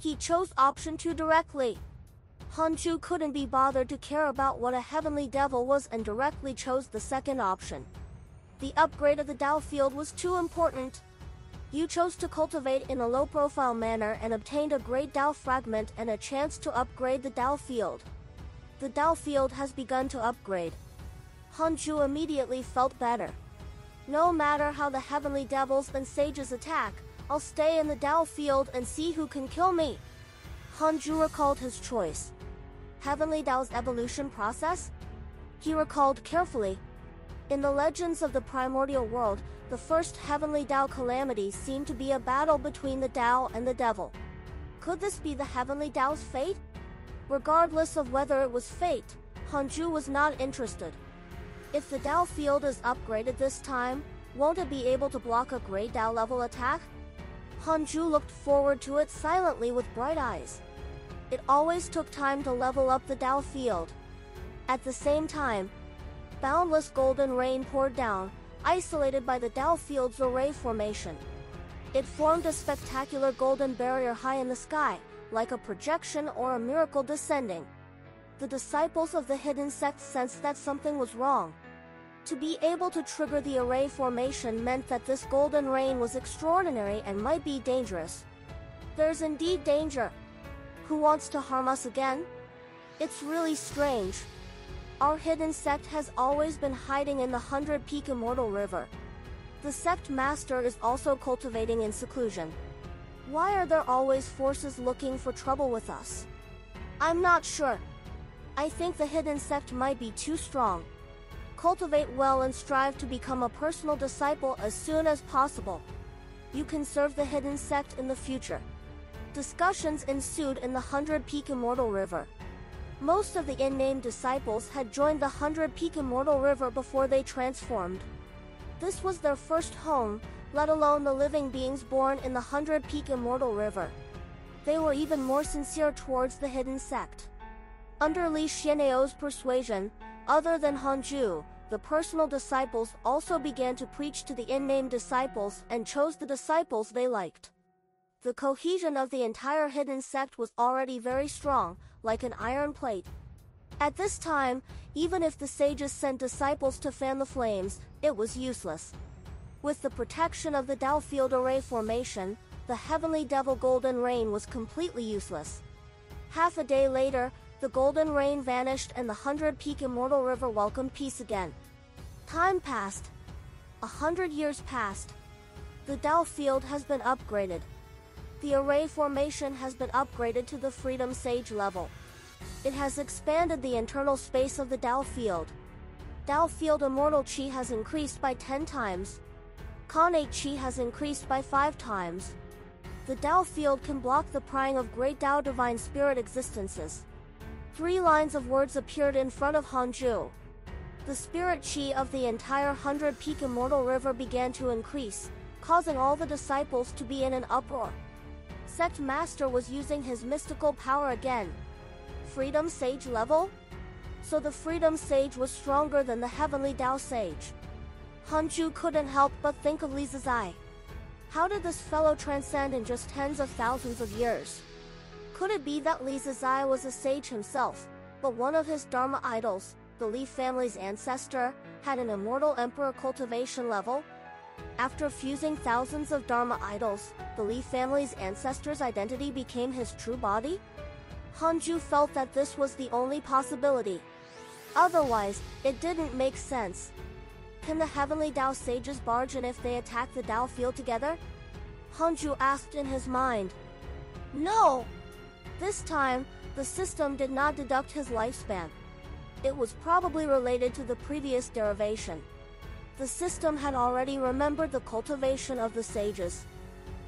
He chose option 2 directly. Hanju couldn't be bothered to care about what a heavenly devil was and directly chose the second option. The upgrade of the Dao field was too important. You chose to cultivate in a low-profile manner and obtained a great Dao fragment and a chance to upgrade the Dao field. The Dao field has begun to upgrade. Hanju immediately felt better. No matter how the heavenly devils and sages attack, I'll stay in the Dao field and see who can kill me. Hanju recalled his choice. Heavenly Dao's evolution process? He recalled carefully. In the legends of the primordial world, the first heavenly Dao calamity seemed to be a battle between the Dao and the devil. Could this be the heavenly Dao's fate? Regardless of whether it was fate, Hanju was not interested. If the Dao field is upgraded this time, won't it be able to block a great Dao level attack? Hanju looked forward to it silently with bright eyes. It always took time to level up the Dao field. At the same time, boundless golden rain poured down, isolated by the Dao field's array formation. It formed a spectacular golden barrier high in the sky, like a projection or a miracle descending. The disciples of the hidden sect sensed that something was wrong. To be able to trigger the array formation meant that this golden rain was extraordinary and might be dangerous. There's indeed danger. Who wants to harm us again? It's really strange. Our hidden sect has always been hiding in the 100 Peak Immortal River. The sect master is also cultivating in seclusion. Why are there always forces looking for trouble with us? I'm not sure. I think the hidden sect might be too strong. Cultivate well and strive to become a personal disciple as soon as possible. You can serve the hidden sect in the future. Discussions ensued in the 100 Peak Immortal River. Most of the in-name disciples had joined the 100 Peak Immortal River before they transformed. This was their first home, let alone the living beings born in the 100 Peak Immortal River. They were even more sincere towards the hidden sect. Under Li Xianeo's persuasion, other than Hanju, the personal disciples also began to preach to the in-name disciples and chose the disciples they liked. The cohesion of the entire hidden sect was already very strong, like an iron plate. At this time, even if the sages sent disciples to fan the flames, it was useless. With the protection of the Dao field array formation, the heavenly devil golden rain was completely useless. Half a day later, the golden rain vanished and the 100 Peak Immortal River welcomed peace again. Time passed. 100 years passed. The Dao field has been upgraded. The array formation has been upgraded to the Freedom Sage level. It has expanded the internal space of the Dao field. Dao field Immortal Qi has increased by 10 times. Khanate Qi has increased by 5 times. The Dao field can block the prying of great Dao divine spirit existences. 3 lines of words appeared in front of Hanju. The spirit Qi of the entire 100 Peak Immortal River began to increase, causing all the disciples to be in an uproar. Sect Master was using his mystical power again. Freedom Sage level? So the Freedom Sage was stronger than the Heavenly Dao Sage. Hanju couldn't help but think of Li Zizai. How did this fellow transcend in just tens of thousands of years? Could it be that Li Zizai was a sage himself, but one of his Dharma idols, the Li family's ancestor, had an immortal emperor cultivation level? After fusing thousands of Dharma idols, the Li family's ancestor's identity became his true body? Hanju felt that this was the only possibility. Otherwise, it didn't make sense. Can the Heavenly Dao sages barge in if they attack the Dao field together? Hanju asked in his mind. No! This time, the system did not deduct his lifespan. It was probably related to the previous derivation. The system had already remembered the cultivation of the sages.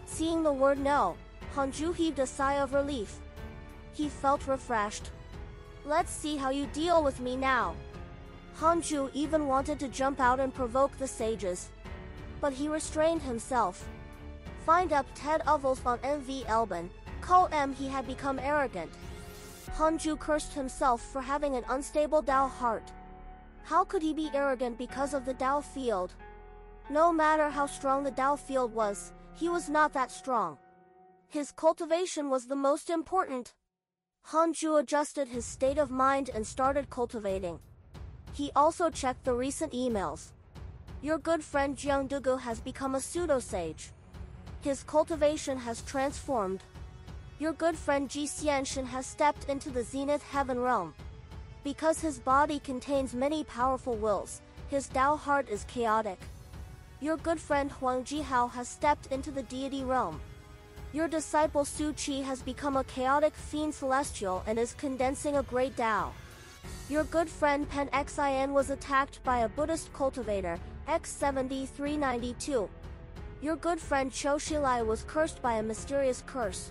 Seeing the word no, Hanju heaved a sigh of relief. He felt refreshed. Let's see how you deal with me now. Hanju even wanted to jump out and provoke the sages. But he restrained himself. Find up Ted Uvels on MV Elben, call M he had become arrogant. Hanju cursed himself for having an unstable Dao heart. How could he be arrogant because of the Dao field? No matter how strong the Dao field was, he was not that strong. His cultivation was the most important. Hanju adjusted his state of mind and started cultivating. He also checked the recent emails. Your good friend Jiang Dugu has become a pseudo-sage. His cultivation has transformed. Your good friend Ji Xianshan has stepped into the zenith heaven realm. Because his body contains many powerful wills, his Tao heart is chaotic. Your good friend Huang Jihao has stepped into the deity realm. Your disciple Su Qi has become a chaotic fiend celestial and is condensing a great Tao. Your good friend Pen Xin was attacked by a Buddhist cultivator, X7392. Your good friend Chou Shilai was cursed by a mysterious curse.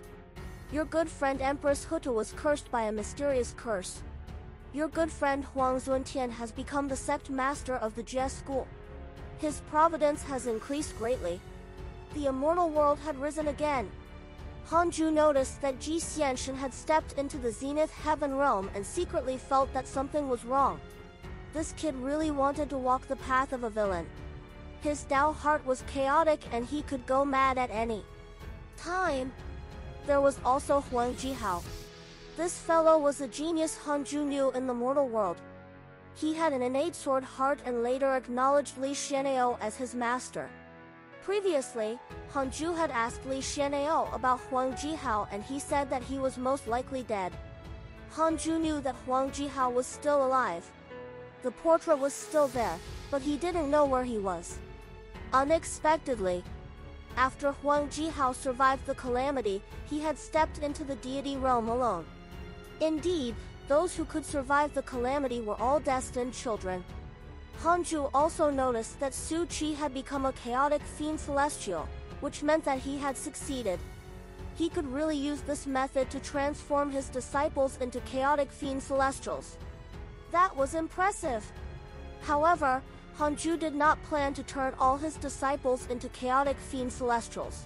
Your good friend Empress Huta was cursed by a mysterious curse. Your good friend Huang Zuntian has become the sect master of the Jie school. His providence has increased greatly. The immortal world had risen again. Hanju noticed that Ji Xianshan had stepped into the zenith heaven realm and secretly felt that something was wrong. This kid really wanted to walk the path of a villain. His Tao heart was chaotic and he could go mad at any time. There was also Huang Jihao. This fellow was a genius Hanju knew in the mortal world. He had an innate sword heart and later acknowledged Li Xianao as his master. Previously, Hanju had asked Li Xianao about Huang Jihao and he said that he was most likely dead. Hanju knew that Huang Jihao was still alive. The portrait was still there, but he didn't know where he was. Unexpectedly, after Huang Jihao survived the calamity, he had stepped into the deity realm alone. Indeed, those who could survive the calamity were all destined children. Hanju also noticed that Su Qi had become a chaotic fiend celestial, which meant that he had succeeded. He could really use this method to transform his disciples into chaotic fiend celestials. That was impressive. However, Hanju did not plan to turn all his disciples into chaotic fiend celestials.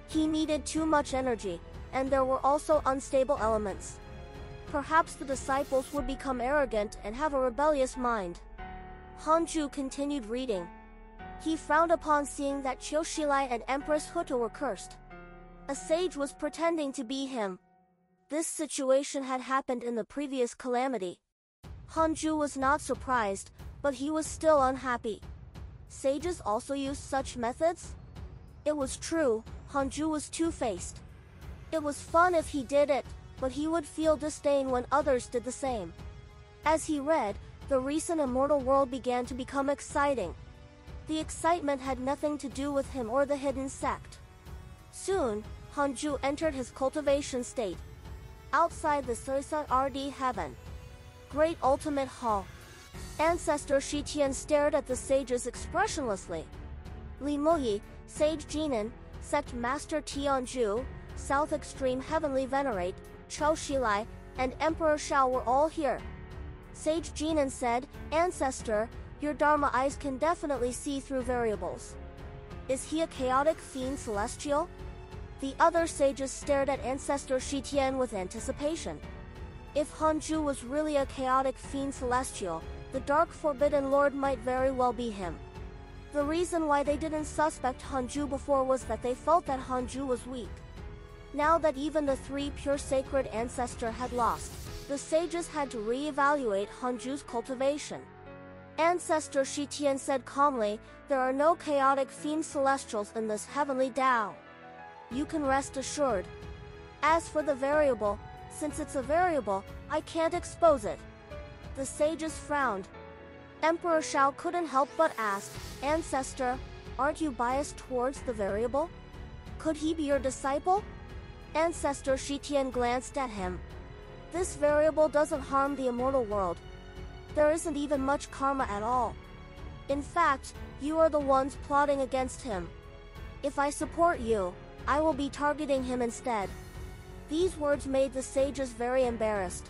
He needed too much energy, and there were also unstable elements. Perhaps the disciples would become arrogant and have a rebellious mind. Hanju continued reading. He frowned upon seeing that Qiu Shilai and Empress Huta were cursed. A sage was pretending to be him. This situation had happened in the previous calamity. Hanju was not surprised, but he was still unhappy. Sages also used such methods? It was true, Hanju was two-faced. It was fun if he did it, but he would feel disdain when others did the same. As he read, the recent immortal world began to become exciting. The excitement had nothing to do with him or the hidden sect. Soon, Hanju entered his cultivation state. Outside the Suisa RD heaven. Great ultimate hall. Ancestor Shitian stared at the sages expressionlessly. Li Muyi, Sage Jinan, Sect Master Tianju, South Extreme Heavenly Venerate, Chou Shilai, and Emperor Shao were all here. Sage Jinan said, Ancestor, your Dharma eyes can definitely see through variables. Is he a chaotic fiend celestial? The other sages stared at Ancestor Shitian with anticipation. If Hanju was really a chaotic fiend celestial, the Dark Forbidden Lord might very well be him. The reason why they didn't suspect Hanju before was that they felt that Hanju was weak. Now that even the three pure sacred ancestor had lost, the sages had to re-evaluate Hanju's cultivation. Ancestor Shitian said calmly, there are no chaotic fiend celestials in this heavenly Tao. You can rest assured. As for the variable, since it's a variable, I can't expose it. The sages frowned. Emperor Shao couldn't help but ask, Ancestor, aren't you biased towards the variable? Could he be your disciple? Ancestor Shitian glanced at him. This variable doesn't harm the immortal world. There isn't even much karma at all. In fact, you are the ones plotting against him. If I support you, I will be targeting him instead. These words made the sages very embarrassed.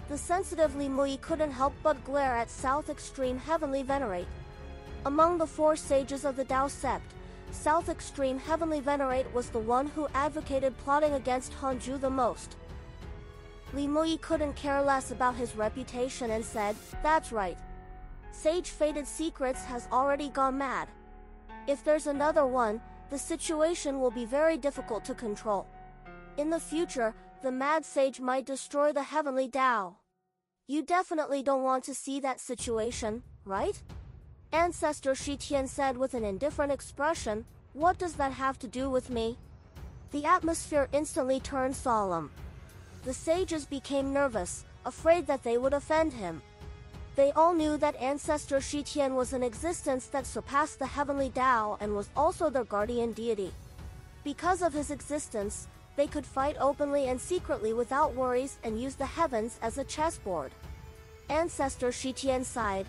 The sensitive Li Muyi couldn't help but glare at South Extreme Heavenly Venerate. Among the four sages of the Tao sect, South Extreme Heavenly Venerate was the one who advocated plotting against Hanju the most. Li Muyi couldn't care less about his reputation and said, that's right. Sage Fated Secrets has already gone mad. If there's another one, the situation will be very difficult to control. In the future, the mad sage might destroy the heavenly Tao. You definitely don't want to see that situation, right? Ancestor Shi Tian said with an indifferent expression. What does that have to do with me? The atmosphere instantly turned solemn. The sages became nervous, afraid that they would offend him. They all knew that Ancestor Shi Tian was an existence that surpassed the heavenly Tao and was also their guardian deity. Because of his existence, they could fight openly and secretly without worries and use the heavens as a chessboard. Ancestor Shi Tian sighed.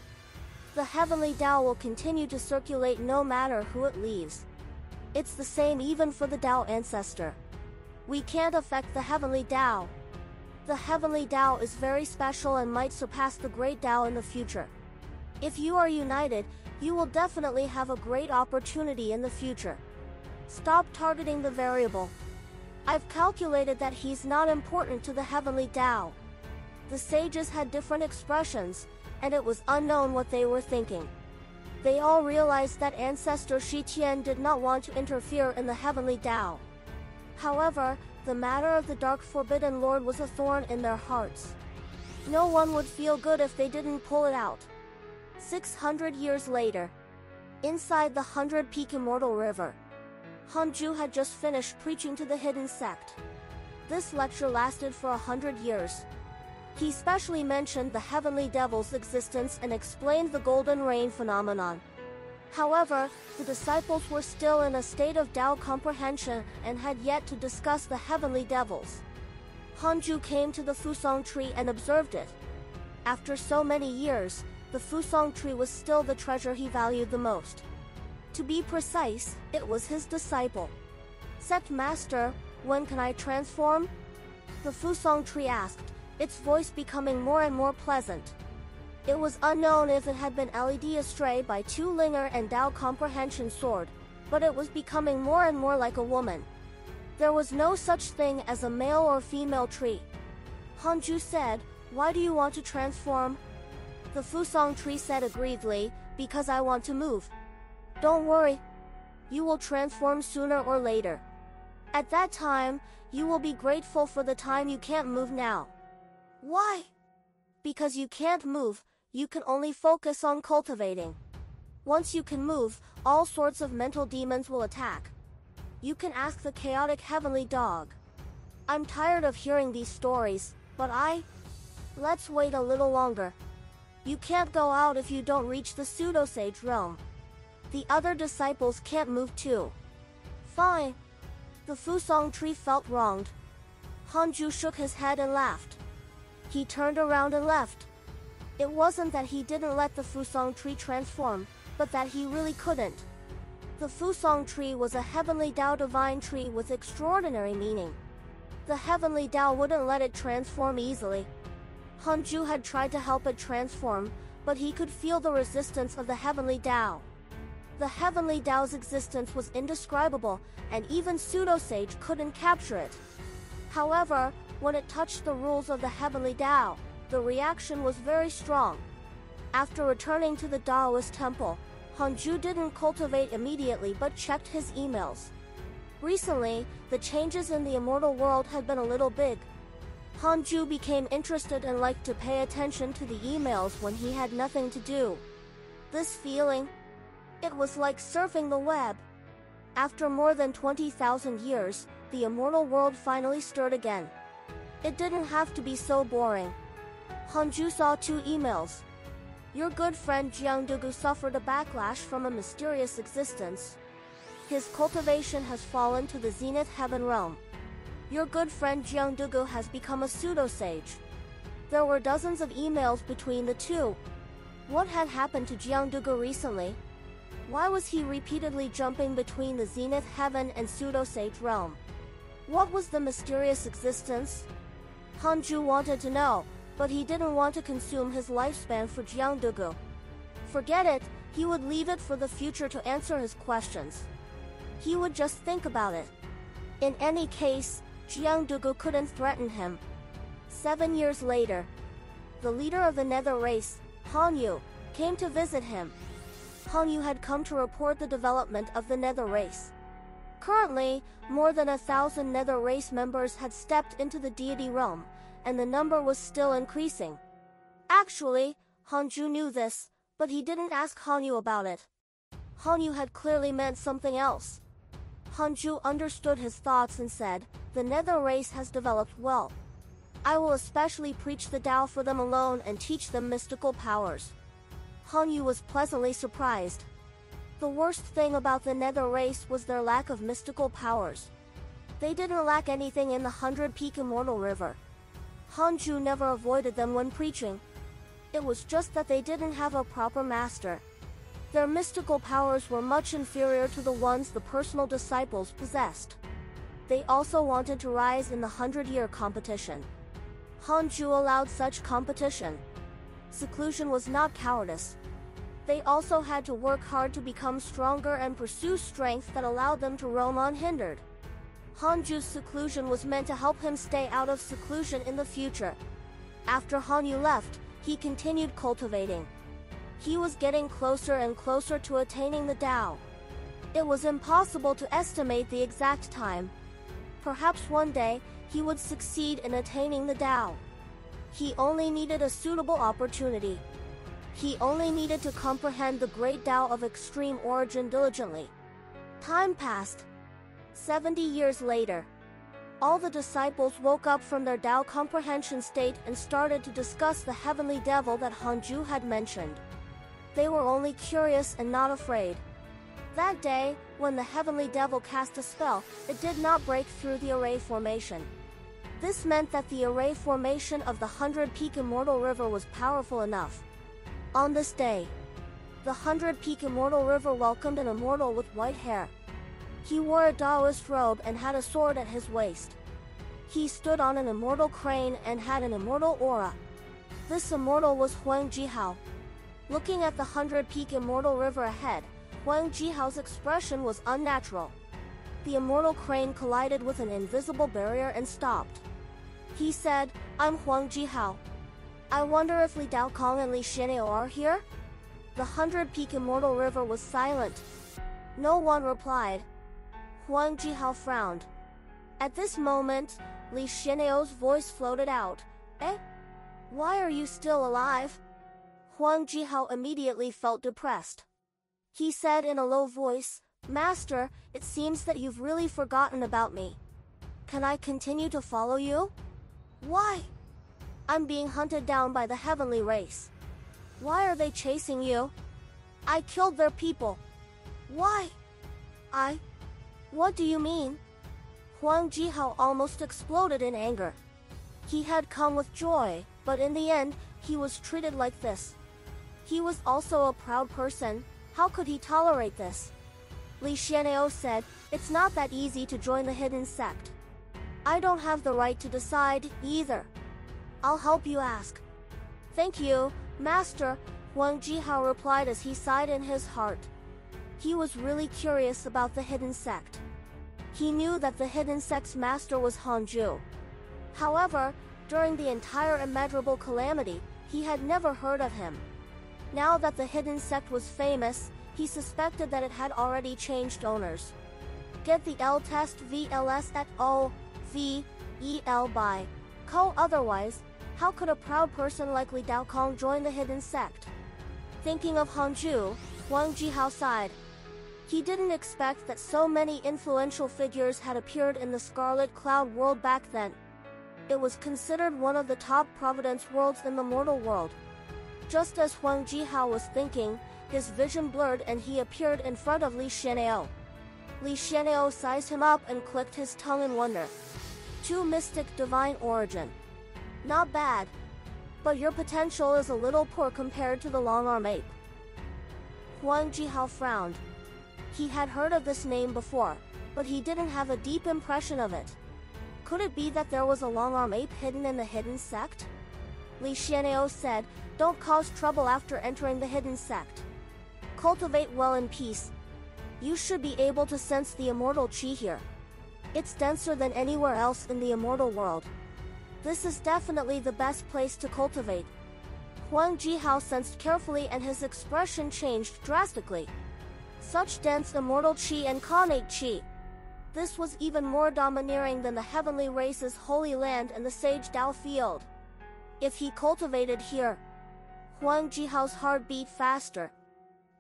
The heavenly Tao will continue to circulate no matter who it leaves. It's the same even for the Tao ancestor. We can't affect the heavenly Tao. The heavenly Tao is very special and might surpass the great Tao in the future. If you are united, you will definitely have a great opportunity in the future. Stop targeting the variable. I've calculated that he's not important to the heavenly Tao. The sages had different expressions, and it was unknown what they were thinking. They all realized that Ancestor Shi Tian did not want to interfere in the heavenly Tao. However, the matter of the Dark Forbidden Lord was a thorn in their hearts. No one would feel good if they didn't pull it out. 600 years later, inside the 100-peak Immortal River, Han Ju had just finished preaching to the hidden sect. This lecture lasted for 100 years. He specially mentioned the heavenly devil's existence and explained the golden rain phenomenon. However, the disciples were still in a state of Tao comprehension and had yet to discuss the heavenly devils. Han Ju came to the Fusong tree and observed it. After so many years, the Fusong tree was still the treasure he valued the most. To be precise, it was his disciple. Sect Master, when can I transform? The Fusong tree asked, its voice becoming more and more pleasant. It was unknown if it had been led astray by Tu Linger and Tao Comprehension Sword, but it was becoming more and more like a woman. There was no such thing as a male or female tree. Han Ju said, why do you want to transform? The Fusong tree said aggrievedly, because I want to move. Don't worry. You will transform sooner or later. At that time, you will be grateful for the time you can't move now. Why? Because you can't move, you can only focus on cultivating. Once you can move, all sorts of mental demons will attack. You can ask the chaotic heavenly dog. I'm tired of hearing these stories, but let's wait a little longer. You can't go out if you don't reach the pseudo-sage realm. The other disciples can't move too. Fine. The Fusong tree felt wronged. Han Ju shook his head and laughed. He turned around and left. It wasn't that he didn't let the Fusong tree transform, but that he really couldn't. The Fusong tree was a heavenly Tao divine tree with extraordinary meaning. The heavenly Tao wouldn't let it transform easily. Han Ju had tried to help it transform, but he could feel the resistance of the heavenly Tao. The heavenly Tao's existence was indescribable, and even pseudo-sage couldn't capture it. However, when it touched the rules of the heavenly Tao, the reaction was very strong. After returning to the Taoist temple, Han Ju didn't cultivate immediately but checked his emails. Recently, the changes in the immortal world had been a little big. Han Ju became interested and liked to pay attention to the emails when he had nothing to do. This feeling, it was like surfing the web. After more than 20,000 years, the immortal world finally stirred again. It didn't have to be so boring. Han Ju saw 2 emails. Your good friend Jiang Dugu suffered a backlash from a mysterious existence. His cultivation has fallen to the Zenith Heaven realm. Your good friend Jiang Dugu has become a pseudo-sage. There were dozens of emails between the two. What had happened to Jiang Dugu recently? Why was he repeatedly jumping between the Zenith Heaven and pseudo-sage realm? What was the mysterious existence? Han Ju wanted to know, but he didn't want to consume his lifespan for Jiang Dugu. Forget it, he would leave it for the future to answer his questions. He would just think about it. In any case, Jiang Dugu couldn't threaten him. 7 years later, the leader of the Nether race, Han Yu, came to visit him. Han Yu had come to report the development of the Nether race. Currently, more than 1,000 Nether race members had stepped into the deity realm, and the number was still increasing. Actually, Hanju knew this, but he didn't ask Hanyu about it. Hanyu had clearly meant something else. Hanju understood his thoughts and said, "The Nether race has developed well. I will especially preach the Tao for them alone and teach them mystical powers." Hanyu was pleasantly surprised. The worst thing about the Nether race was their lack of mystical powers. They didn't lack anything in the 100-peak Immortal River. Hanju never avoided them when preaching. It was just that they didn't have a proper master. Their mystical powers were much inferior to the ones the personal disciples possessed. They also wanted to rise in the 100-year competition. Hanju allowed such competition. Seclusion was not cowardice. They also had to work hard to become stronger and pursue strength that allowed them to roam unhindered. Hanju's seclusion was meant to help him stay out of seclusion in the future. After Hanyu left, he continued cultivating. He was getting closer and closer to attaining the Tao. It was impossible to estimate the exact time. Perhaps one day, he would succeed in attaining the Tao. He only needed a suitable opportunity. He only needed to comprehend the great Tao of extreme origin diligently. Time passed. 70 years later, all the disciples woke up from their Tao comprehension state and started to discuss the heavenly devil that Hanju had mentioned. They were only curious and not afraid. That day, when the heavenly devil cast a spell, it did not break through the array formation. This meant that the array formation of the 100-peak Immortal River was powerful enough. On this day, the 100-peak Immortal River welcomed an immortal with white hair. He wore a Taoist robe and had a sword at his waist. He stood on an immortal crane and had an immortal aura. This immortal was Huang Jihao. Looking at the 100-peak Immortal River ahead, Huang Jihao's expression was unnatural. The immortal crane collided with an invisible barrier and stopped. He said, "I'm Huang Jihao. I wonder if Li Daokong and Li Xianniu are here?" The 100-peak Immortal River was silent. No one replied. Huang Jihao frowned. At this moment, Li Xianniu's voice floated out. "Eh? Why are you still alive?" Huang Jihao immediately felt depressed. He said in a low voice, "Master, it seems that you've really forgotten about me. Can I continue to follow you?" "Why?" "I'm being hunted down by the heavenly race." "Why are they chasing you?" "I killed their people." "Why?" What do you mean?" Huang Jihao almost exploded in anger. He had come with joy, but in the end, he was treated like this. He was also a proud person. How could he tolerate this? Li Xianniu said, "It's not that easy to join the hidden sect. I don't have the right to decide, either. I'll help you ask." "Thank you, Master," Huang Jihao replied as he sighed in his heart. He was really curious about the hidden sect. He knew that the hidden sect's master was Hanju. However, during the entire immeasurable calamity, he had never heard of him. Now that the hidden sect was famous, he suspected that it had already changed owners. Get the L test VLS at O-V-E-L by Co. Otherwise, how could a proud person like Li Daokong join the hidden sect? Thinking of Hanju, Huang Jihao sighed. He didn't expect that so many influential figures had appeared in the Scarlet Cloud world back then. It was considered one of the top Providence worlds in the mortal world. Just as Huang Jihao was thinking, his vision blurred and he appeared in front of Li Xianniu. Li Xianniu sized him up and clicked his tongue in wonder. "Two mystic divine origin. Not bad. But your potential is a little poor compared to the long-arm ape." Huang Jihao frowned. He had heard of this name before, but he didn't have a deep impression of it. Could it be that there was a long-arm ape hidden in the hidden sect? Li Xianniu said, "Don't cause trouble after entering the hidden sect. Cultivate well in peace. You should be able to sense the immortal qi here. It's denser than anywhere else in the immortal world. This is definitely the best place to cultivate." Huang Jihao sensed carefully and his expression changed drastically. Such dense immortal qi and connate qi. This was even more domineering than the heavenly race's holy land and the sage Dao field. If he cultivated here, Huang Jihao's heart beat faster.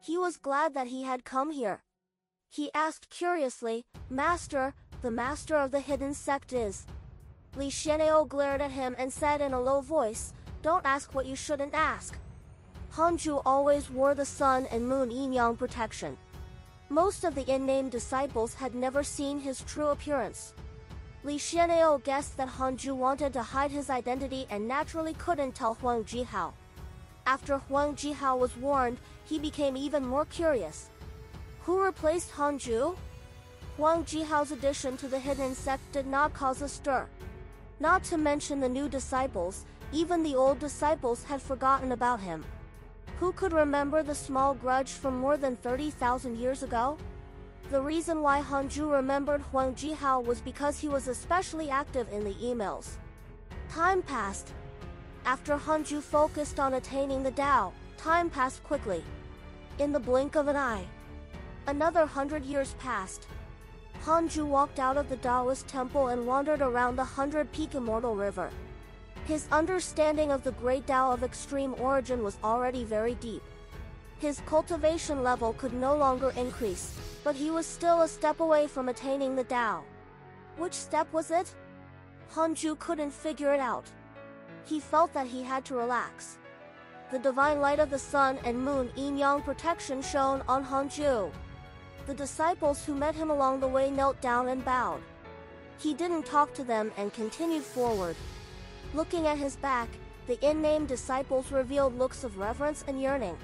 He was glad that he had come here. He asked curiously, "Master, the master of the hidden sect is?" Li Xianao glared at him and said in a low voice, "Don't ask what you shouldn't ask." Hanju always wore the sun and moon yin-yang protection. Most of the in-name disciples had never seen his true appearance. Li Xianao guessed that Hanju wanted to hide his identity and naturally couldn't tell Huang Jihao. After Huang Jihao was warned, he became even more curious. Who replaced Hanju? Huang Jihao's addition to the hidden sect did not cause a stir. Not to mention the new disciples, even the old disciples had forgotten about him. Who could remember the small grudge from more than 30,000 years ago? The reason why Hanju remembered Huang Jihao was because he was especially active in the emails. Time passed. After Hanju focused on attaining the Tao, time passed quickly. In the blink of an eye, another 100 years passed. Hanju walked out of the Taoist temple and wandered around the 100-peak Immortal River. His understanding of the great Tao of extreme origin was already very deep. His cultivation level could no longer increase, but he was still a step away from attaining the Tao. Which step was it? Hanju couldn't figure it out. He felt that he had to relax. The divine light of the sun and moon yin-yang protection shone on Hanju. The disciples who met him along the way knelt down and bowed. He didn't talk to them and continued forward. Looking at his back, the in-name disciples revealed looks of reverence and yearning.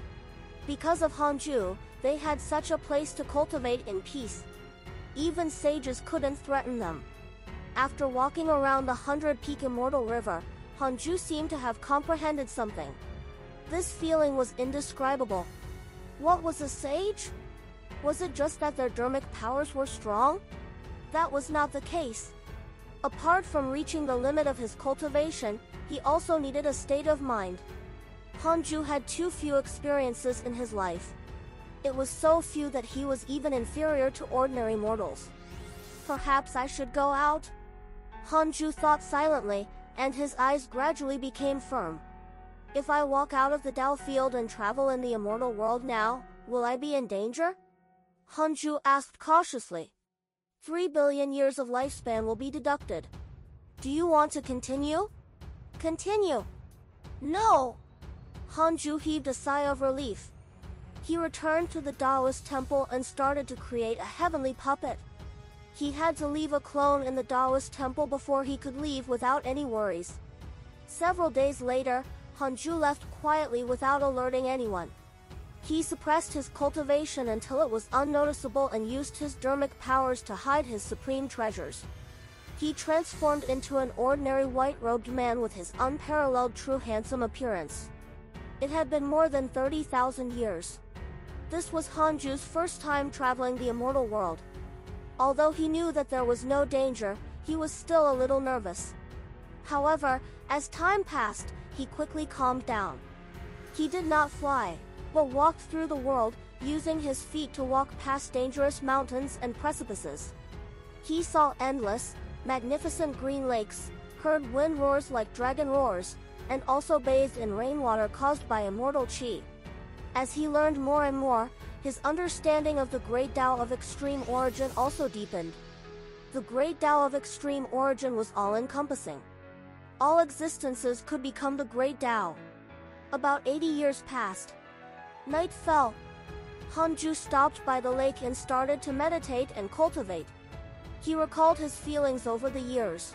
Because of Hanju, they had such a place to cultivate in peace. Even sages couldn't threaten them. After walking around the 100-peak Immortal River, Hanju seemed to have comprehended something. This feeling was indescribable. What was a sage? Was it just that their dermic powers were strong? That was not the case. Apart from reaching the limit of his cultivation, he also needed a state of mind. Hanju had too few experiences in his life. It was so few that he was even inferior to ordinary mortals. Perhaps I should go out? Hanju thought silently, and his eyes gradually became firm. If I walk out of the Tao field and travel in the immortal world now, will I be in danger? Hanju asked cautiously. 3 billion years of lifespan will be deducted. Do you want to continue? Continue. No! Hanju heaved a sigh of relief. He returned to the Taoist temple and started to create a heavenly puppet. He had to leave a clone in the Taoist temple before he could leave without any worries. Several days later, Hanju left quietly without alerting anyone. He suppressed his cultivation until it was unnoticeable and used his dermic powers to hide his supreme treasures. He transformed into an ordinary white-robed man with his unparalleled true handsome appearance. It had been more than 30,000 years. This was Hanju's first time traveling the immortal world. Although he knew that there was no danger, he was still a little nervous. However, as time passed, he quickly calmed down. He did not fly, but walked through the world, using his feet to walk past dangerous mountains and precipices. He saw endless, magnificent green lakes, heard wind roars like dragon roars, and also bathed in rainwater caused by immortal qi. As he learned more and more, his understanding of the great Tao of extreme origin also deepened. The great Tao of extreme origin was all-encompassing. All existences could become the great Tao. About 80 years passed. Night fell. Hanju stopped by the lake and started to meditate and cultivate. He recalled his feelings over the years.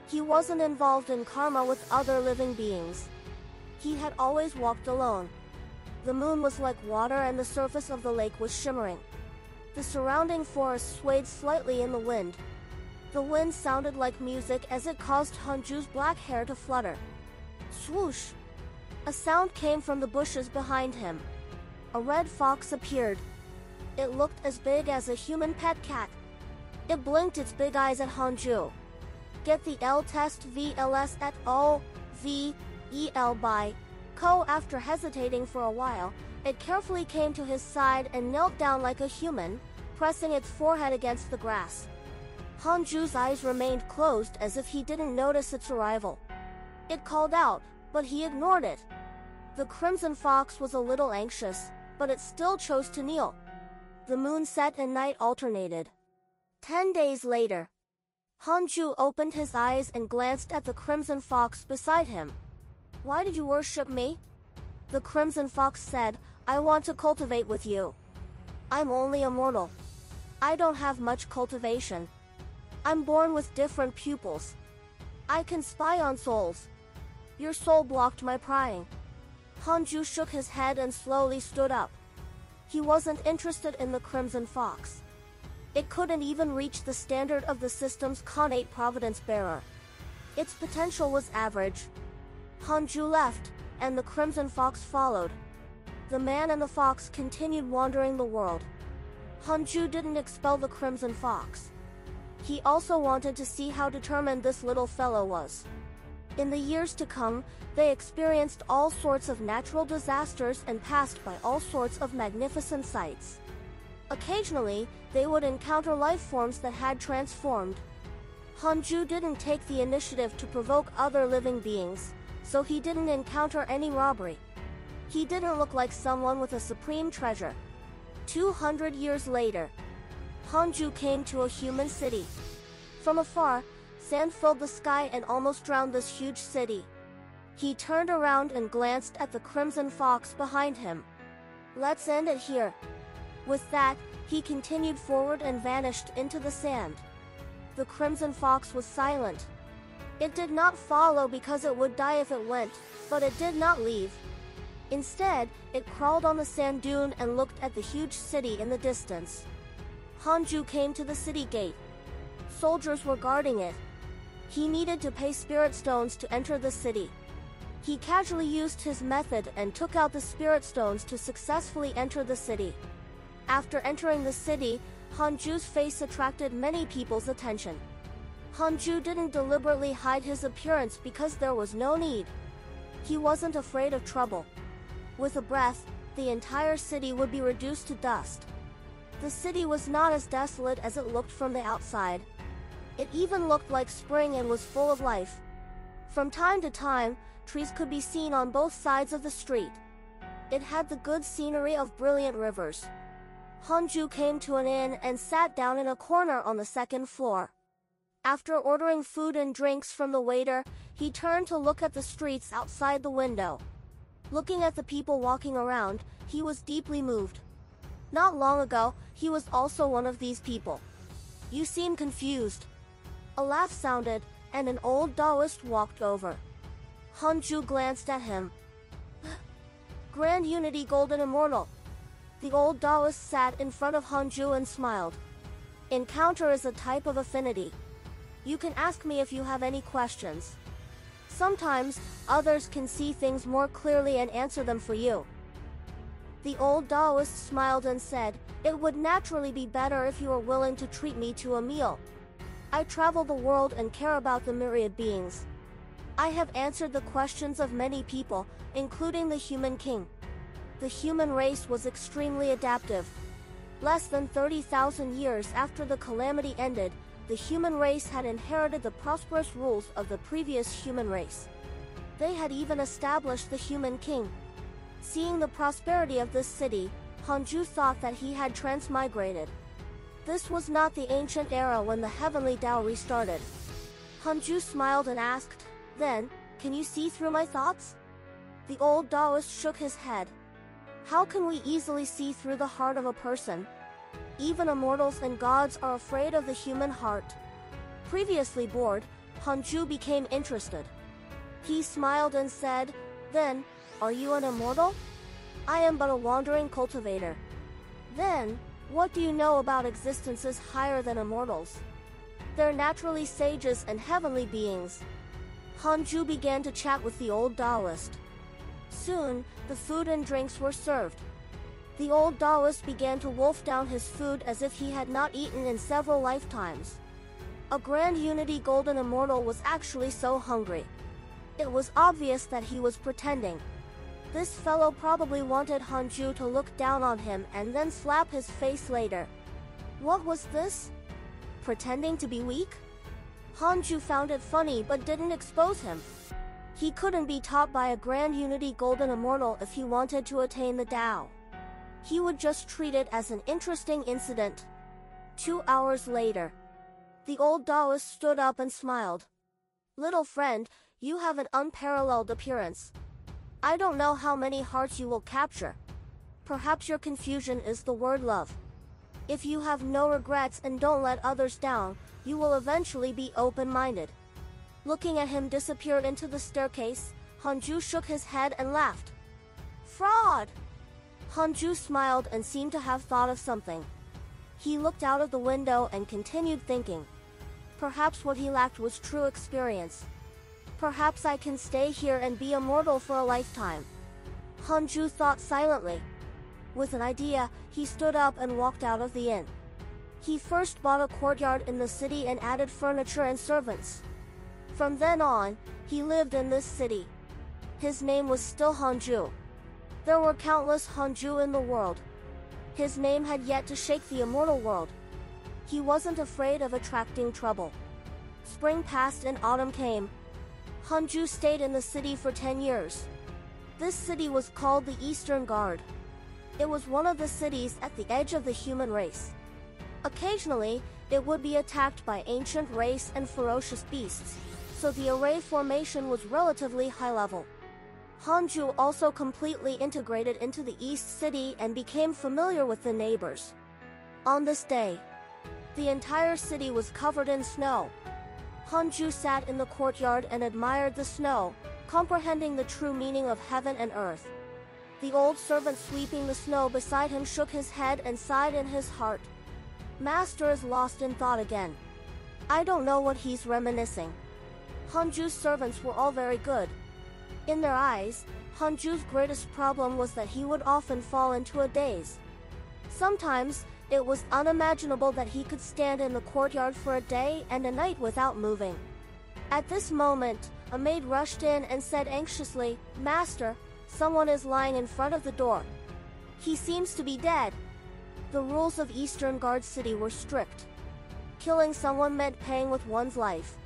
He wasn't involved in karma with other living beings. He had always walked alone. The moon was like water and the surface of the lake was shimmering. The surrounding forest swayed slightly in the wind. The wind sounded like music as it caused Hanju's black hair to flutter. Swoosh! A sound came from the bushes behind him. A red fox appeared. It looked as big as a human pet cat. It blinked its big eyes at Hanju. Get the L test VLS at O, V, E L by Ko. After hesitating for a while, it carefully came to his side and knelt down like a human, pressing its forehead against the grass. Hanju's eyes remained closed as if he didn't notice its arrival. It called out, but he ignored it. The crimson fox was a little anxious, but it still chose to kneel. The moon set and night alternated. 10 days later, Hanju opened his eyes and glanced at the crimson fox beside him. "Why did you worship me?" The crimson fox said, "I want to cultivate with you. I'm only a mortal. I don't have much cultivation. I'm born with different pupils. I can spy on souls. Your soul blocked my prying." Hanju shook his head and slowly stood up. He wasn't interested in the crimson fox. It couldn't even reach the standard of the system's connate providence bearer. Its potential was average. Hanju left, and the crimson fox followed. The man and the fox continued wandering the world. Hanju didn't expel the crimson fox. He also wanted to see how determined this little fellow was. In the years to come, they experienced all sorts of natural disasters and passed by all sorts of magnificent sights. Occasionally, they would encounter life forms that had transformed. Hanju didn't take the initiative to provoke other living beings, so he didn't encounter any robbery. He didn't look like someone with a supreme treasure. 200 years later, Hanju came to a human city. From afar, sand filled the sky and almost drowned this huge city. He turned around and glanced at the crimson fox behind him. "Let's end it here." With that, he continued forward and vanished into the sand. The crimson fox was silent. It did not follow because it would die if it went, but it did not leave. Instead, it crawled on the sand dune and looked at the huge city in the distance. Hanju came to the city gate. Soldiers were guarding it. He needed to pay spirit stones to enter the city. He casually used his method and took out the spirit stones to successfully enter the city. After entering the city, Hanju's face attracted many people's attention. Hanju didn't deliberately hide his appearance because there was no need. He wasn't afraid of trouble. With a breath, the entire city would be reduced to dust. The city was not as desolate as it looked from the outside. It even looked like spring and was full of life. From time to time, trees could be seen on both sides of the street. It had the good scenery of brilliant rivers. Hanju came to an inn and sat down in a corner on the second floor. After ordering food and drinks from the waiter, he turned to look at the streets outside the window. Looking at the people walking around, he was deeply moved. Not long ago, he was also one of these people. "You seem confused." A laugh sounded, and an old Taoist walked over. Hanju glanced at him. "Grand Unity Golden Immortal." The old Taoist sat in front of Hanju and smiled. "Encounter is a type of affinity. You can ask me if you have any questions. Sometimes, others can see things more clearly and answer them for you." The old Taoist smiled and said, "It would naturally be better if you were willing to treat me to a meal. I travel the world and care about the myriad beings. I have answered the questions of many people, including the human king. The human race was extremely adaptive. Less than 30,000 years after the calamity ended, the human race had inherited the prosperous rules of the previous human race. They had even established the human king. Seeing the prosperity of this city, Hanju thought that he had transmigrated. This was not the ancient era when the heavenly Tao restarted. Hanju smiled and asked, "Then, can you see through my thoughts?" The old Taoist shook his head. "How can we easily see through the heart of a person? Even immortals and gods are afraid of the human heart." Previously bored, Hanju became interested. He smiled and said, "Then, are you an immortal?" "I am but a wandering cultivator." "Then, what do you know about existences higher than immortals?" "They're naturally sages and heavenly beings." Hanju began to chat with the old Taoist. Soon, the food and drinks were served. The old Taoist began to wolf down his food as if he had not eaten in several lifetimes. A Grand Unity Golden Immortal was actually so hungry. It was obvious that he was pretending. This fellow probably wanted Hanju to look down on him and then slap his face later. What was this? pretending to be weak? Hanju found it funny but didn't expose him. He couldn't be taught by a Grand Unity Golden Immortal if he wanted to attain the Tao. He would just treat it as an interesting incident. 2 hours later, the old Taoist stood up and smiled. Little friend, you have an unparalleled appearance. I don't know how many hearts you will capture. Perhaps your confusion is the word love. If you have no regrets and don't let others down, you will eventually be open-minded. Looking at him disappear into the staircase, Hanju shook his head and laughed. Fraud! Hanju smiled and seemed to have thought of something. He looked out of the window and continued thinking. Perhaps what he lacked was true experience. Perhaps I can stay here and be immortal for a lifetime. Hanju thought silently. With an idea, he stood up and walked out of the inn. He first bought a courtyard in the city and added furniture and servants. From then on, he lived in this city. His name was still Hanju. There were countless Hanju in the world. His name had yet to shake the immortal world. He wasn't afraid of attracting trouble. Spring passed and autumn came. Hanju stayed in the city for 10 years. This city was called the Eastern Guard. It was one of the cities at the edge of the human race. Occasionally, it would be attacked by ancient race and ferocious beasts, so the array formation was relatively high level. Hanju also completely integrated into the East City and became familiar with the neighbors. On this day, the entire city was covered in snow. Hanju sat in the courtyard and admired the snow, comprehending the true meaning of heaven and earth. The old servant sweeping the snow beside him shook his head and sighed in his heart. Master is lost in thought again. I don't know what he's reminiscing. Hanju's servants were all very good. In their eyes, Hanju's greatest problem was that he would often fall into a daze. Sometimes, it was unimaginable that he could stand in the courtyard for a day and a night without moving. At this moment, a maid rushed in and said anxiously, Master, someone is lying in front of the door. He seems to be dead. The rules of Eastern Guard City were strict. Killing someone meant paying with one's life.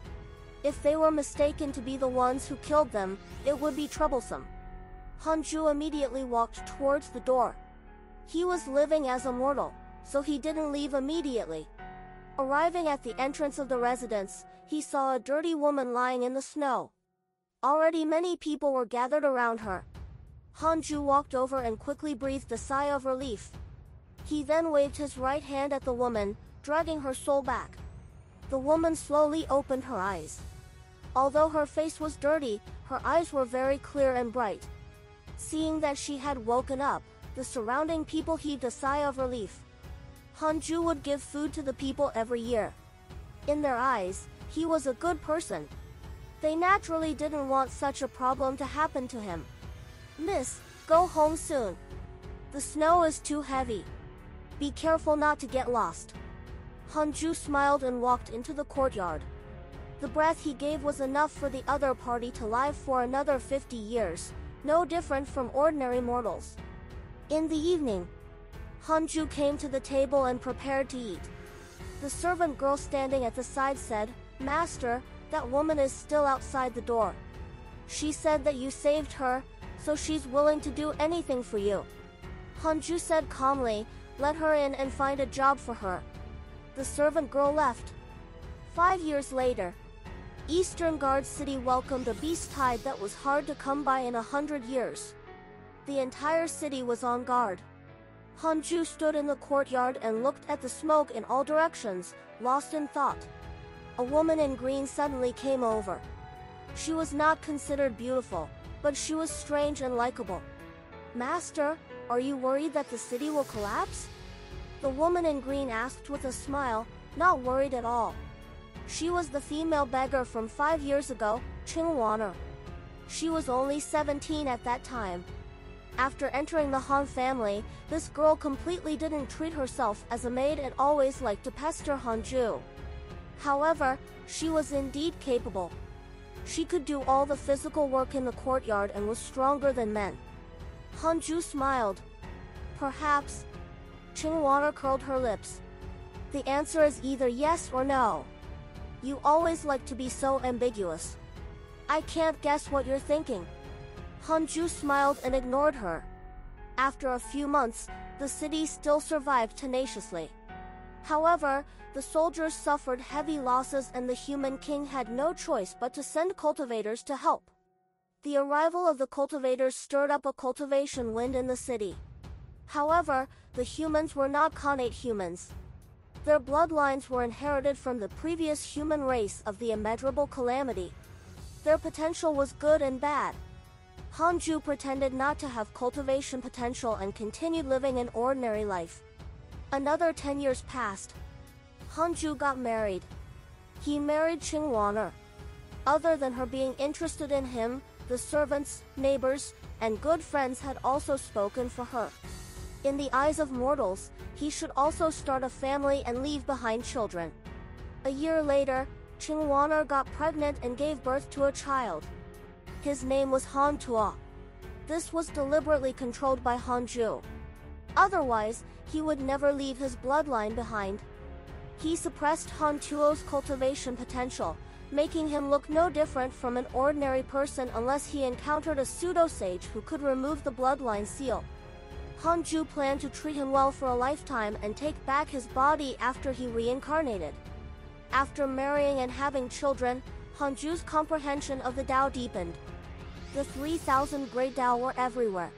If they were mistaken to be the ones who killed them, it would be troublesome. Hanju immediately walked towards the door. He was living as a mortal, so he didn't leave immediately. Arriving at the entrance of the residence, he saw a dirty woman lying in the snow. Already many people were gathered around her. Hanju walked over and quickly breathed a sigh of relief. He then waved his right hand at the woman, dragging her soul back. The woman slowly opened her eyes. Although her face was dirty, her eyes were very clear and bright. Seeing that she had woken up, the surrounding people heaved a sigh of relief. Hanju would give food to the people every year. In their eyes, he was a good person. They naturally didn't want such a problem to happen to him. Miss, go home soon. The snow is too heavy. Be careful not to get lost. Hanju smiled and walked into the courtyard. The breath he gave was enough for the other party to live for another 50 years, no different from ordinary mortals. In the evening, Hanju came to the table and prepared to eat. The servant girl standing at the side said, Master, that woman is still outside the door. She said that you saved her, so she's willing to do anything for you. Hanju said calmly, let her in and find a job for her. The servant girl left. 5 years later, Eastern Guard City welcomed a beast tide that was hard to come by in 100 years. The entire city was on guard. Hanju stood in the courtyard and looked at the smoke in all directions, lost in thought. A woman in green suddenly came over. She was not considered beautiful, but she was strange and likable. Master, are you worried that the city will collapse? The woman in green asked with a smile, not worried at all. She was the female beggar from 5 years ago, Qingwaner. She was only 17 at that time. After entering the Han family, this girl completely didn't treat herself as a maid and always liked to pester Hanju. However, she was indeed capable. She could do all the physical work in the courtyard and was stronger than men. Hanju smiled. Perhaps. Qingwaner curled her lips. The answer is either yes or no. You always like to be so ambiguous. I can't guess what you're thinking. Hanju smiled and ignored her. After a few months, the city still survived tenaciously. However, the soldiers suffered heavy losses and the human king had no choice but to send cultivators to help. The arrival of the cultivators stirred up a cultivation wind in the city. However, the humans were not Khanate humans. Their bloodlines were inherited from the previous human race of the immeasurable calamity. Their potential was good and bad. Hanju pretended not to have cultivation potential and continued living an ordinary life. Another 10 years passed. Hanju got married. He married Qingwaner. Other than her being interested in him, the servants, neighbors, and good friends had also spoken for her. In the eyes of mortals, he should also start a family and leave behind children. A year later, Qingwaner got pregnant and gave birth to a child. His name was Han Tuo. This was deliberately controlled by Hanju. Otherwise, he would never leave his bloodline behind. He suppressed Han Tuo's cultivation potential, making him look no different from an ordinary person unless he encountered a pseudo-sage who could remove the bloodline seal. Hanju planned to treat him well for a lifetime and take back his body after he reincarnated. After marrying and having children, Hanju's comprehension of the Tao deepened. The 3,000 great Tao were everywhere.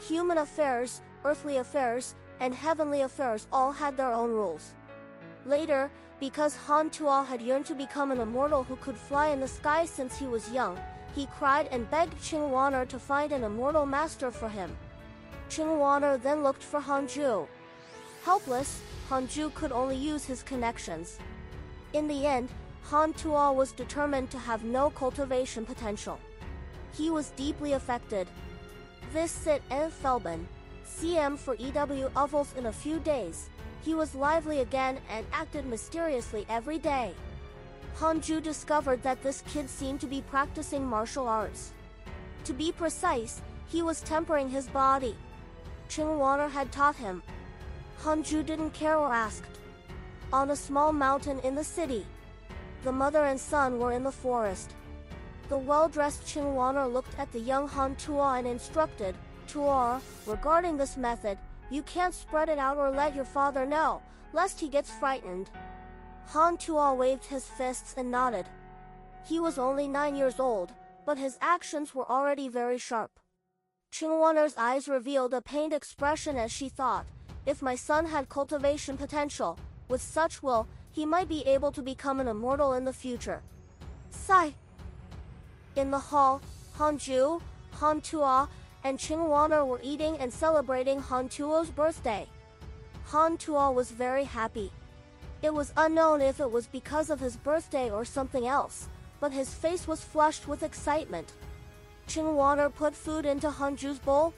Human affairs, earthly affairs, and heavenly affairs all had their own rules. Later, because Han Tuo had yearned to become an immortal who could fly in the sky since he was young, he cried and begged Qingwaner to find an immortal master for him. Qingwaner then looked for Hanju. Helpless, Hanju could only use his connections. In the end, Han Tuo was determined to have no cultivation potential. He was deeply affected. This sit en Felben, CM for EW Ovals in a few days. He was lively again and acted mysteriously every day. Hanju discovered that this kid seemed to be practicing martial arts. To be precise, he was tempering his body. Qingwaner had taught him. Hanju didn't care or asked. On a small mountain in the city, the mother and son were in the forest. The well-dressed Qingwaner looked at the young Han Tuo and instructed, Tuo, regarding this method, you can't spread it out or let your father know, lest he gets frightened. Han Tuo waved his fists and nodded. He was only 9 years old, but his actions were already very sharp. Qingwaner's eyes revealed a pained expression as she thought, if my son had cultivation potential, with such will, he might be able to become an immortal in the future. Sigh. In the hall, Hanju, Han Tuo, and Qingwaner were eating and celebrating Han Tuo's birthday. Han Tuo was very happy. It was unknown if it was because of his birthday or something else, but his face was flushed with excitement. Qingwaner put food into Hanju's bowl.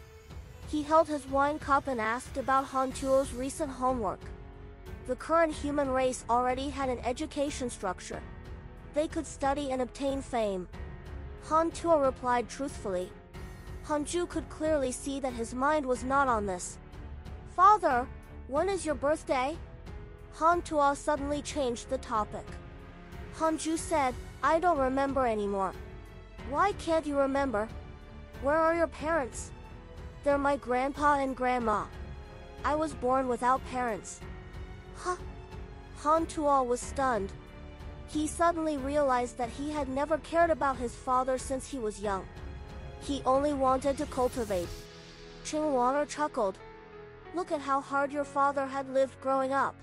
He held his wine cup and asked about Han Tuo's recent homework. The current human race already had an education structure. They could study and obtain fame. Han Tuo replied truthfully. Hanju could clearly see that his mind was not on this. Father, when is your birthday? Han Tuo suddenly changed the topic. Hanju said, I don't remember anymore. Why can't you remember? Where are your parents? They're my grandpa and grandma. I was born without parents. Huh? Han Tuo was stunned. He suddenly realized that he had never cared about his father since he was young. He only wanted to cultivate. Qingwaner chuckled. Look at how hard your father had lived growing up.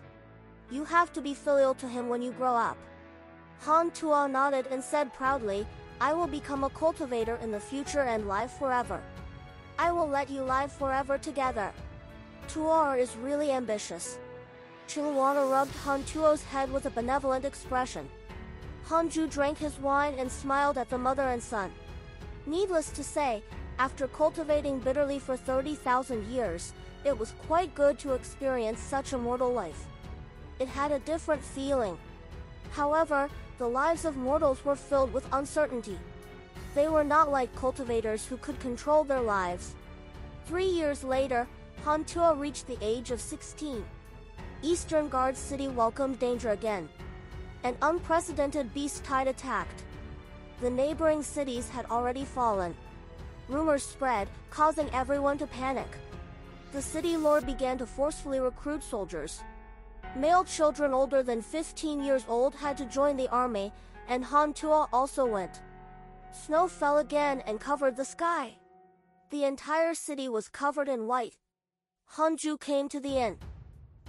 You have to be filial to him when you grow up. Han Tuo nodded and said proudly, I will become a cultivator in the future and live forever. I will let you live forever together. Tuo is really ambitious. Qingwaner rubbed Han Tuo's head with a benevolent expression. Hanju drank his wine and smiled at the mother and son. Needless to say, after cultivating bitterly for 30,000 years, it was quite good to experience such a mortal life. It had a different feeling. However, the lives of mortals were filled with uncertainty. They were not like cultivators who could control their lives. 3 years later, Han Tuo reached the age of 16. Eastern Guard City welcomed danger again. An unprecedented beast tide attacked. The neighboring cities had already fallen. Rumors spread, causing everyone to panic. The city lord began to forcefully recruit soldiers. Male children older than 15 years old had to join the army, and Han Tuo also went. Snow fell again and covered the sky. The entire city was covered in white. Hanju came to the inn.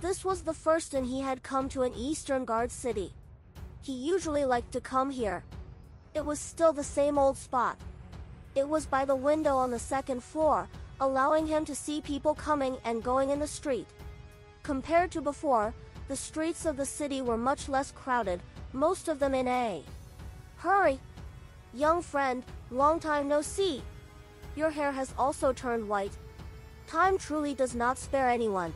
This was the first inn he had come to in Eastern Guard City. He usually liked to come here. It was still the same old spot. It was by the window on the second floor, allowing him to see people coming and going in the street. Compared to before, the streets of the city were much less crowded, most of them in a hurry. Young friend, long time no see. Your hair has also turned white. Time truly does not spare anyone.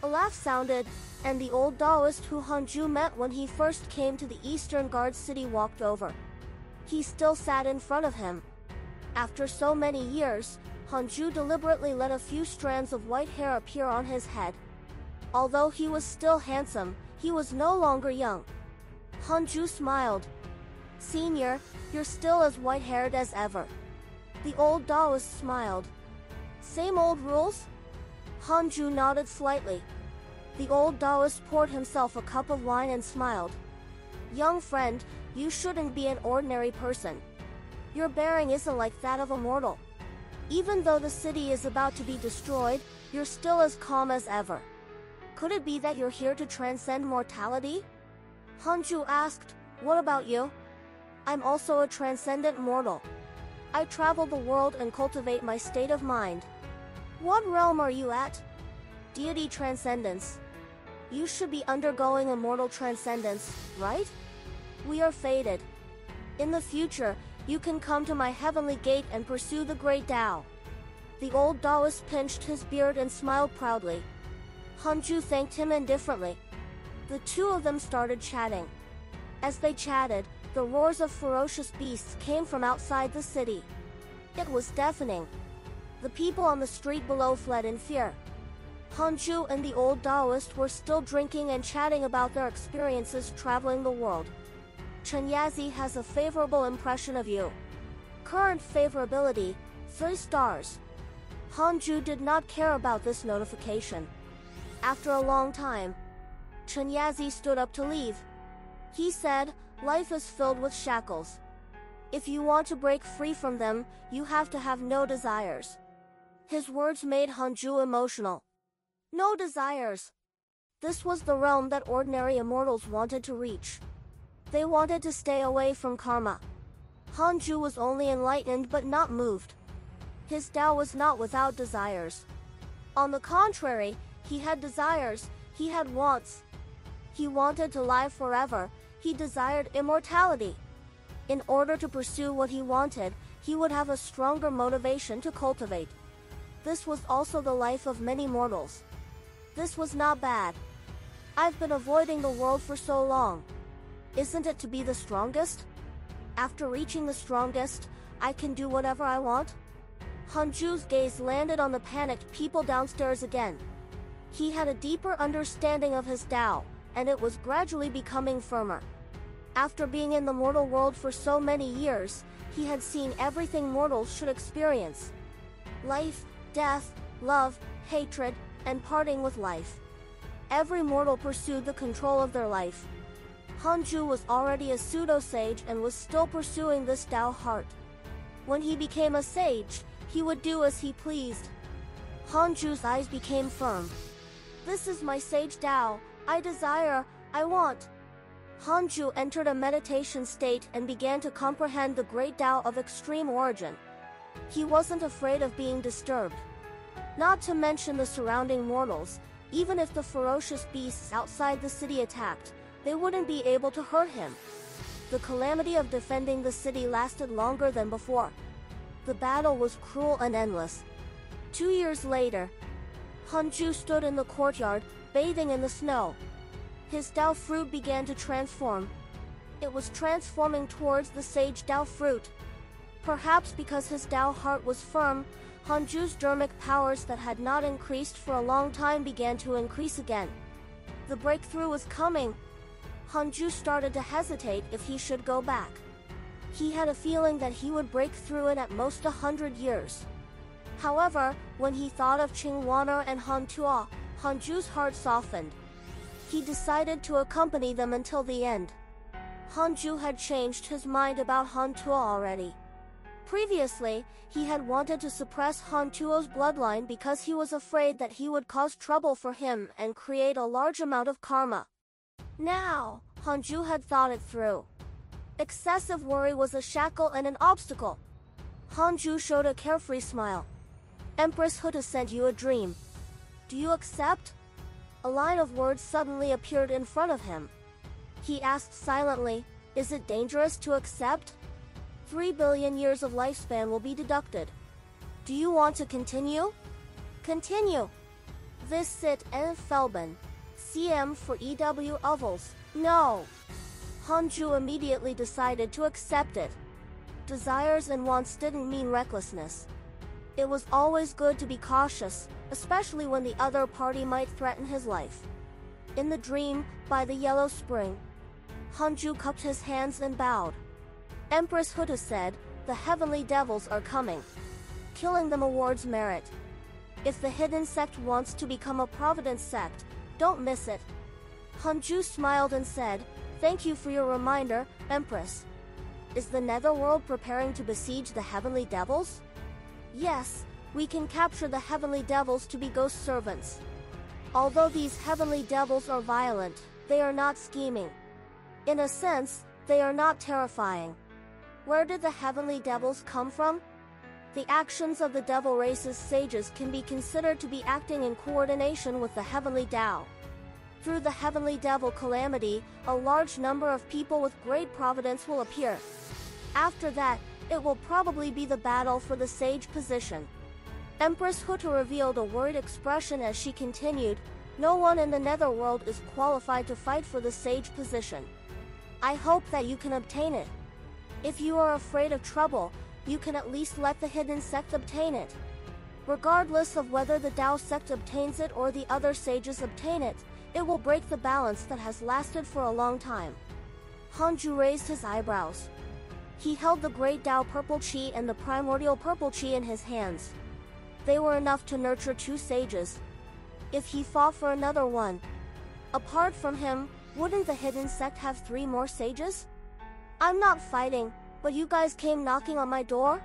A laugh sounded, and the old Taoist who Hanju met when he first came to the Eastern Guard City walked over. He still sat in front of him. After so many years, Hanju deliberately let a few strands of white hair appear on his head. Although he was still handsome, he was no longer young. Hanju smiled. Senior, you're still as white-haired as ever. The old Taoist smiled. Same old rules? Hanju nodded slightly. The old Taoist poured himself a cup of wine and smiled. Young friend, you shouldn't be an ordinary person. Your bearing isn't like that of a mortal. Even though the city is about to be destroyed, you're still as calm as ever. Could it be that you're here to transcend mortality? Hanju asked, what about you? I'm also a transcendent mortal. I travel the world and cultivate my state of mind. What realm are you at? Deity transcendence. You should be undergoing immortal transcendence, right? We are fated. In the future, you can come to my heavenly gate and pursue the great Tao. The old Taoist pinched his beard and smiled proudly. Hanju thanked him indifferently. The two of them started chatting. As they chatted, the roars of ferocious beasts came from outside the city. It was deafening. The people on the street below fled in fear. Hanju and the old Taoist were still drinking and chatting about their experiences traveling the world. Chen Yazi has a favorable impression of you. Current favorability, 3 stars. Hanju did not care about this notification. After a long time, Chen Yazi stood up to leave. He said, life is filled with shackles. If you want to break free from them, you have to have no desires. His words made Hanju emotional. No desires. This was the realm that ordinary immortals wanted to reach. They wanted to stay away from karma. Hanju was only enlightened but not moved. His Tao was not without desires. On the contrary, he had desires, he had wants. He wanted to live forever, he desired immortality. In order to pursue what he wanted, he would have a stronger motivation to cultivate. This was also the life of many mortals. This was not bad. I've been avoiding the world for so long. Isn't it to be the strongest? After reaching the strongest, I can do whatever I want? Hanju's gaze landed on the panicked people downstairs again. He had a deeper understanding of his Tao, and it was gradually becoming firmer. After being in the mortal world for so many years, he had seen everything mortals should experience. Life, death, love, hatred, and parting with life. Every mortal pursued the control of their life. Hanju was already a pseudo-sage and was still pursuing this Tao heart. When he became a sage, he would do as he pleased. Hanju's eyes became firm. This is my sage Tao, I desire, I want. Hanju entered a meditation state and began to comprehend the great Tao of extreme origin. He wasn't afraid of being disturbed. Not to mention the surrounding mortals, even if the ferocious beasts outside the city attacked, they wouldn't be able to hurt him. The calamity of defending the city lasted longer than before. The battle was cruel and endless. 2 years later, Hanju stood in the courtyard, bathing in the snow. His Tao fruit began to transform. It was transforming towards the sage Tao fruit. Perhaps because his Tao heart was firm, Hanju's dermic powers that had not increased for a long time began to increase again. The breakthrough was coming. Hanju started to hesitate if he should go back. He had a feeling that he would break through in at most 100 years. However, when he thought of Qingwana and Han Tuo, Hanju's heart softened. He decided to accompany them until the end. Hanju had changed his mind about Han Tuo already. Previously, he had wanted to suppress Han Tuo's bloodline because he was afraid that he would cause trouble for him and create a large amount of karma. Now, Hanju had thought it through. Excessive worry was a shackle and an obstacle. Hanju showed a carefree smile. Empress Huta sent you a dream. Do you accept? A line of words suddenly appeared in front of him. He asked silently, is it dangerous to accept? 3 billion years of lifespan will be deducted. Do you want to continue? Continue. This sit en Felben. CM for EW Ovals. No. Hanju immediately decided to accept it. Desires and wants didn't mean recklessness. It was always good to be cautious, especially when the other party might threaten his life. In the dream, by the yellow spring, Hanju cupped his hands and bowed. Empress Huta said, the heavenly devils are coming. Killing them awards merit. If the hidden sect wants to become a providence sect, don't miss it. Hanju smiled and said, thank you for your reminder, Empress. Is the Netherworld preparing to besiege the heavenly devils? Yes, we can capture the heavenly devils to be ghost servants. Although these heavenly devils are violent, they are not scheming. In a sense, they are not terrifying. Where did the heavenly devils come from? The actions of the devil race's sages can be considered to be acting in coordination with the heavenly Tao. Through the heavenly devil calamity, a large number of people with great providence will appear. After that, it will probably be the battle for the sage position. Empress Huta revealed a worried expression as she continued, no one in the Netherworld is qualified to fight for the sage position. I hope that you can obtain it. If you are afraid of trouble, you can at least let the hidden sect obtain it. Regardless of whether the Tao sect obtains it or the other sages obtain it, it will break the balance that has lasted for a long time. Hanju raised his eyebrows. He held the great Tao purple chi and the primordial purple chi in his hands. They were enough to nurture 2 sages. If he fought for another one, apart from him, wouldn't the hidden sect have 3 more sages? I'm not fighting, but you guys came knocking on my door?